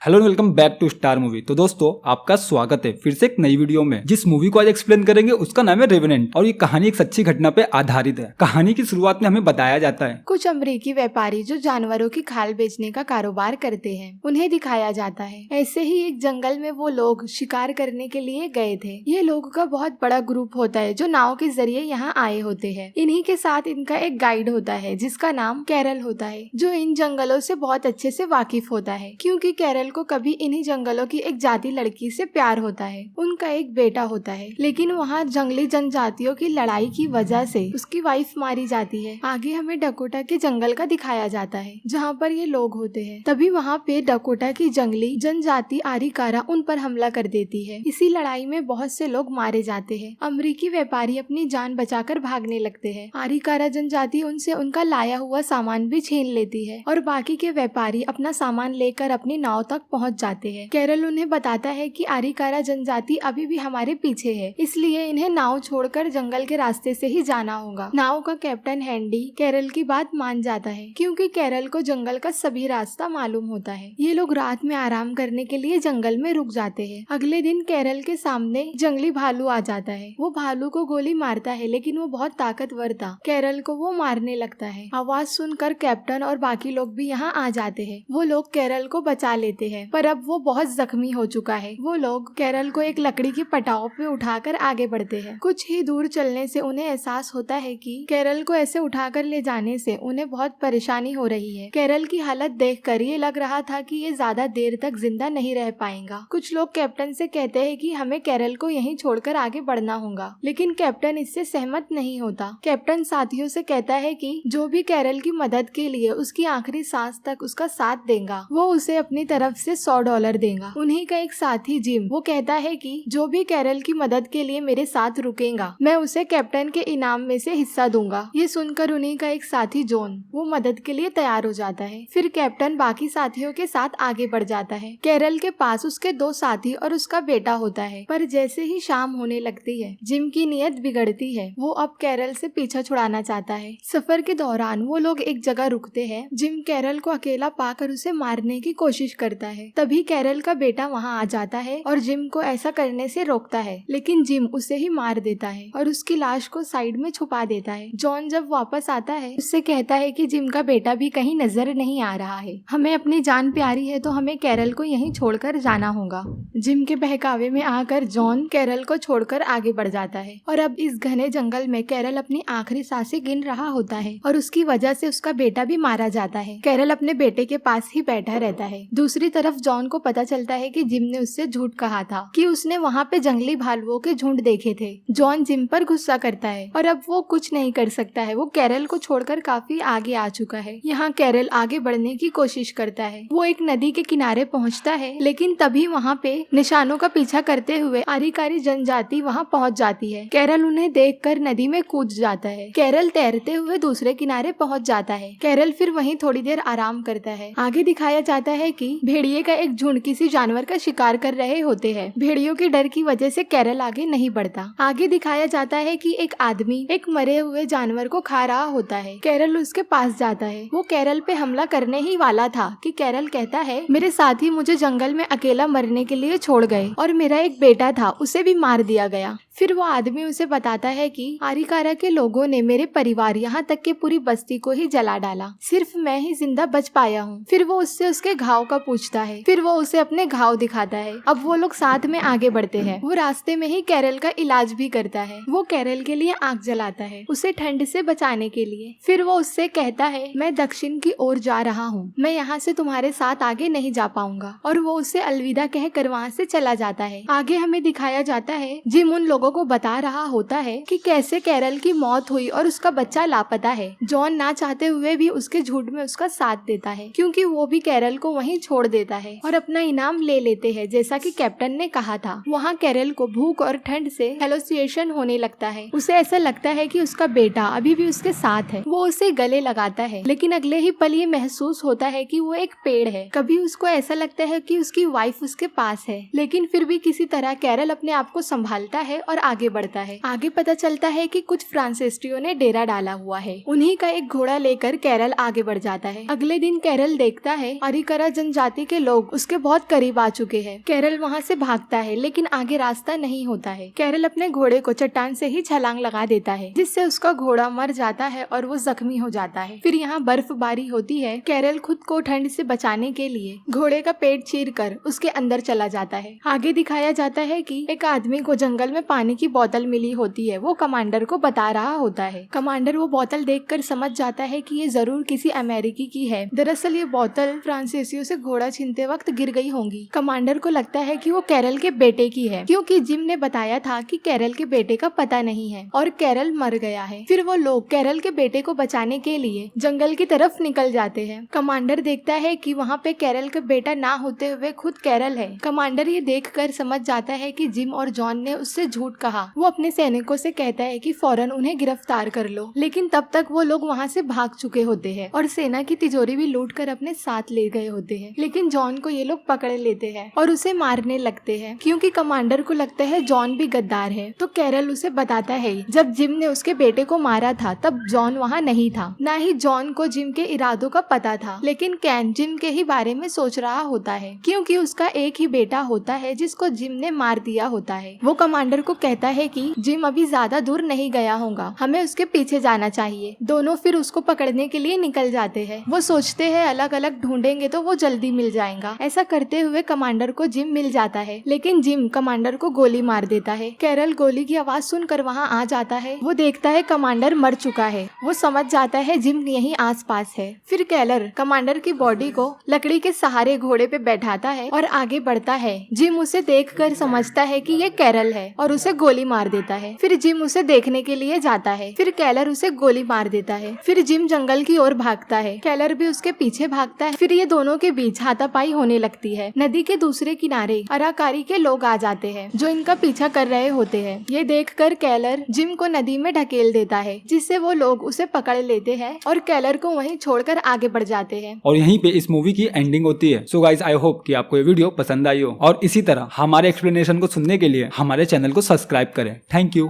Hello and welcome back to Star Movie. तो दोस्तों आपका स्वागत है फिर से एक नई वीडियो में। जिस मूवी को आज एक्सप्लेन करेंगे उसका नाम है रेवेनेंट और ये कहानी एक सच्ची घटना पे आधारित है। कहानी की शुरुआत में हमें बताया जाता है कुछ अमेरिकी व्यापारी जो जानवरों की खाल बेचने का कारोबार करते हैं उन्हें दिखाया जाता है। ऐसे ही एक जंगल में वो लोग शिकार करने के लिए गए थे। ये लोगों का बहुत बड़ा ग्रुप होता है जो नाव के जरिए यहाँ आए होते हैं। इन्हीं के साथ इनका एक गाइड होता है जिसका नाम कैरल होता है, जो इन जंगलों से बहुत अच्छे से वाकिफ होता है क्योंकि कैरल को कभी इन्हीं जंगलों की एक जाति लड़की से प्यार होता है। उनका एक बेटा होता है, लेकिन वहाँ जंगली जनजातियों की लड़ाई की वजह से उसकी वाइफ मारी जाती है। आगे हमें डकोटा के जंगल का दिखाया जाता है जहाँ पर ये लोग होते हैं। तभी वहाँ पे डकोटा की जंगली जनजाति आरिकारा उन पर हमला कर देती है। इसी लड़ाई में बहुत से लोग मारे जाते हैं। अमेरिकी व्यापारी अपनी जान बचाकर भागने लगते हैं। आरिकारा जनजाति उनसे उनका लाया हुआ सामान भी छीन लेती है और बाकी के व्यापारी अपना सामान लेकर अपनी नाव तक पहुंच जाते हैं। कैरल उन्हें बताता है कि आरिकारा जनजाति अभी भी हमारे पीछे है, इसलिए इन्हें नाव छोड़कर जंगल के रास्ते से ही जाना होगा। नाव का कैप्टन हैंडी कैरल की बात मान जाता है क्योंकि कैरल को जंगल का सभी रास्ता मालूम होता है। ये लोग रात में आराम करने के लिए जंगल में रुक जाते हैं। अगले दिन कैरल के सामने जंगली भालू आ जाता है। वो भालू को गोली मारता है, लेकिन वो बहुत ताकतवर था। कैरल को वो मारने लगता है। आवाज सुनकर कैप्टन और बाकी लोग भी यहाँ आ जाते हैं। वो लोग कैरल को बचा लेते हैं, पर अब वो बहुत जख्मी हो चुका है। वो लोग कैरल को एक लकड़ी की पटाव पे उठाकर आगे बढ़ते हैं। कुछ ही दूर चलने से उन्हें एहसास होता है कि कैरल को ऐसे उठाकर ले जाने से उन्हें बहुत परेशानी हो रही है। कैरल की हालत देखकर ये लग रहा था कि ये ज्यादा देर तक जिंदा नहीं रह पाएगा। कुछ लोग कैप्टन से कहते हैं कि हमें कैरल को यहीं छोड़कर आगे बढ़ना होगा, लेकिन कैप्टन इससे सहमत नहीं होता। कैप्टन साथियों से कहता है कि जो भी कैरल की मदद के लिए उसकी आखिरी सांस तक उसका साथ देगा वो उसे अपनी तरफ से $100 देगा। उन्हीं का एक साथी जिम, वो कहता है कि जो भी कैरल की मदद के लिए मेरे साथ रुकेगा मैं उसे कैप्टन के इनाम में से हिस्सा दूंगा। ये सुनकर उन्हीं का एक साथी जॉन, वो मदद के लिए तैयार हो जाता है। फिर कैप्टन बाकी साथियों के साथ आगे बढ़ जाता है। कैरल के पास उसके 2 साथी और उसका बेटा होता है, पर जैसे ही शाम होने लगती है जिम की नीयत बिगड़ती है। वो अब कैरल से पीछा छुड़ाना चाहता है। सफर के दौरान वो लोग एक जगह रुकते हैं। जिम कैरल को अकेला पाकर उसे मारने की कोशिश करता है। तभी कैरल का बेटा वहाँ आ जाता है और जिम को ऐसा करने से रोकता है, लेकिन जिम उसे ही मार देता है और उसकी लाश को साइड में छुपा देता है। जॉन जब वापस आता है उससे कहता है कि जिम का बेटा भी कहीं नजर नहीं आ रहा है। हमें अपनी जान प्यारी है तो हमें कैरल को यहीं छोड़कर जाना होगा। जिम के बहकावे में आकर जॉन कैरल को छोड़कर आगे बढ़ जाता है और अब इस घने जंगल में कैरल अपनी आखिरी सांसें गिन रहा होता है और उसकी वजह से उसका बेटा भी मारा जाता है। कैरल अपने बेटे के पास ही बैठा रहता है। दूसरी तरफ जॉन को पता चलता है कि जिम ने उससे झूठ कहा था कि उसने वहाँ पे जंगली भालुओं के झुंड देखे थे। जॉन जिम पर गुस्सा करता है और अब वो कुछ नहीं कर सकता है। वो कैरल को छोड़कर काफी आगे आ चुका है। यहाँ कैरल आगे बढ़ने की कोशिश करता है। वो एक नदी के किनारे पहुँचता है, लेकिन तभी वहाँ पे निशानों का पीछा करते हुए आरिकारी जनजाति वहाँ पहुँच जाती है। कैरल उन्हें देखकर नदी में कूद जाता है। कैरल तैरते हुए दूसरे किनारे पहुँच जाता है। कैरल फिर वहीं थोड़ी देर आराम करता है। आगे दिखाया जाता है कि भेड़िए का एक झुंड किसी जानवर का शिकार कर रहे होते हैं। भेड़ियों के डर की वजह से कैरल आगे नहीं बढ़ता। आगे दिखाया जाता है कि एक आदमी एक मरे हुए जानवर को खा रहा होता है। कैरल उसके पास जाता है। वो कैरल पे हमला करने ही वाला था कि कैरल कहता है मेरे साथी मुझे जंगल में अकेला मरने के लिए छोड़ गए और मेरा एक बेटा था उसे भी मार दिया गया। फिर वो आदमी उसे बताता है कि आरिकारा के लोगों ने मेरे परिवार यहाँ तक के पूरी बस्ती को ही जला डाला, सिर्फ मैं ही जिंदा बच पाया हूँ। फिर वो उससे उसके घाव का पूछता है। फिर वो उसे अपने घाव दिखाता है। अब वो लोग साथ में आगे बढ़ते हैं। वो रास्ते में ही कैरल का इलाज भी करता है। वो कैरल के लिए आग जलाता है उसे ठंड से बचाने के लिए। फिर वो उससे कहता है मैं दक्षिण की ओर जा रहा हूँ, मैं यहाँ से तुम्हारे साथ आगे नहीं जा पाऊंगा, और वो उसे अलविदा कहकर वहाँ से चला जाता है। आगे हमें दिखाया जाता है जिम उन लोगों को बता रहा होता है कि कैसे कैरल की मौत हुई और उसका बच्चा लापता है। जॉन ना चाहते हुए भी उसके झूठ में उसका साथ देता है क्योंकि वो भी कैरल को वहीं छोड़ देता है और अपना इनाम ले लेते हैं जैसा कि कैप्टन ने कहा था। वहाँ कैरल को भूख और ठंड से हेलोसिएशन होने लगता है। उसे ऐसा लगता है कि उसका बेटा अभी भी उसके साथ है। वो उसे गले लगाता है, लेकिन अगले ही पल ये महसूस होता है कि वो एक पेड़ है। कभी उसको ऐसा लगता है कि उसकी वाइफ उसके पास है, लेकिन फिर भी किसी तरह कैरल अपने आप को संभालता है और आगे बढ़ता है। आगे पता चलता है कि कुछ फ्रांसिस्टियों ने डेरा डाला हुआ है। उन्हीं का एक घोड़ा लेकर कैरल आगे बढ़ जाता है। अगले दिन कैरल देखता है आरिकारा जनजाति के लोग उसके बहुत करीब आ चुके हैं। कैरल वहाँ से भागता है लेकिन आगे रास्ता नहीं होता है। कैरल अपने घोड़े को चट्टान से ही छलांग लगा देता है जिससे उसका घोड़ा मर जाता है और वो जख्मी हो जाता है। फिर यहाँ बर्फबारी होती है। कैरल खुद को ठंड से बचाने के लिए घोड़े का पेट चीरकर उसके अंदर चला जाता है। आगे दिखाया जाता है कि एक आदमी को जंगल में पानी की बोतल मिली होती है। वो कमांडर को बता रहा होता है। कमांडर वो बोतल देखकर समझ जाता है कि ये जरूर किसी अमेरिकी की है। दरअसल ये बोतल फ्रांसीसियों से घोड़ा छीनते वक्त गिर गई होंगी। कमांडर को लगता है कि वो कैरल के बेटे की है क्योंकि जिम ने बताया था कि कैरल के बेटे का पता नहीं है और कैरल मर गया है। फिर वो लोग कैरल के बेटे को बचाने के लिए जंगल की तरफ निकल जाते हैं। कमांडर देखता है कि वहाँ पे कैरल का बेटा ना होते हुए खुद कैरल है। कमांडर ये देखकर समझ जाता है कि जिम और जॉन ने उससे झूठ कहा। वो अपने सैनिकों से कहता है कि फौरन उन्हें गिरफ्तार कर लो, लेकिन तब तक वो लोग वहाँ से भाग चुके होते हैं और सेना की तिजोरी भी लूट कर अपने साथ ले गए होते हैं। लेकिन जॉन को ये लोग पकड़ लेते हैं और उसे मारने लगते हैं क्योंकि कमांडर को लगता है जॉन भी गद्दार है। तो कैरल उसे बताता है जब जिम ने उसके बेटे को मारा था तब जॉन वहाँ नहीं था। न ही जॉन को जिम के इरादों का पता था, लेकिन कैन जिम के ही बारे में सोच रहा होता है क्योंकि उसका एक ही बेटा होता है जिसको जिम ने मार दिया होता है। वो कमांडर को कहता है कि जिम अभी ज्यादा दूर नहीं गया होगा, हमें उसके पीछे जाना चाहिए। दोनों फिर उसको पकड़ने के लिए निकल जाते हैं। वो सोचते हैं अलग अलग ढूंढेंगे तो वो जल्दी मिल जाएगा। ऐसा करते हुए कमांडर को जिम मिल जाता है, लेकिन जिम कमांडर को गोली मार देता है। कैरल गोली की आवाज सुनकर वहाँ आ जाता है। वो देखता है कमांडर मर चुका है। वो समझ जाता है जिम यहीं आसपास है। फिर कैरल कमांडर की बॉडी को लकड़ी के सहारे घोड़े पे बैठाता है और आगे बढ़ता है। जिम उसे देखकर समझता है कि ये कैरल है और उसे गोली मार देता है। फिर जिम उसे देखने के लिए जाता है। फिर कैरल उसे गोली मार देता है। फिर जिम जंगल की ओर भागता है। कैरल भी उसके पीछे भागता है। फिर ये दोनों के बीच हाथापाई होने लगती है। नदी के दूसरे किनारे अराकारी के लोग आ जाते हैं जो इनका पीछा कर रहे होते हैं। ये देखकर कैरल जिम को नदी में ढकेल देता है जिससे वो लोग उसे पकड़ लेते हैं और कैरल को वहीं छोड़कर आगे बढ़ जाते हैं। और यहीं पे इस मूवी की एंडिंग होती है। सो गाइस, आई होप कि आपको ये वीडियो पसंद आई हो और इसी तरह हमारे एक्सप्लेनेशन को सुनने के लिए हमारे चैनल को सब्सक्राइब करें। Thank you.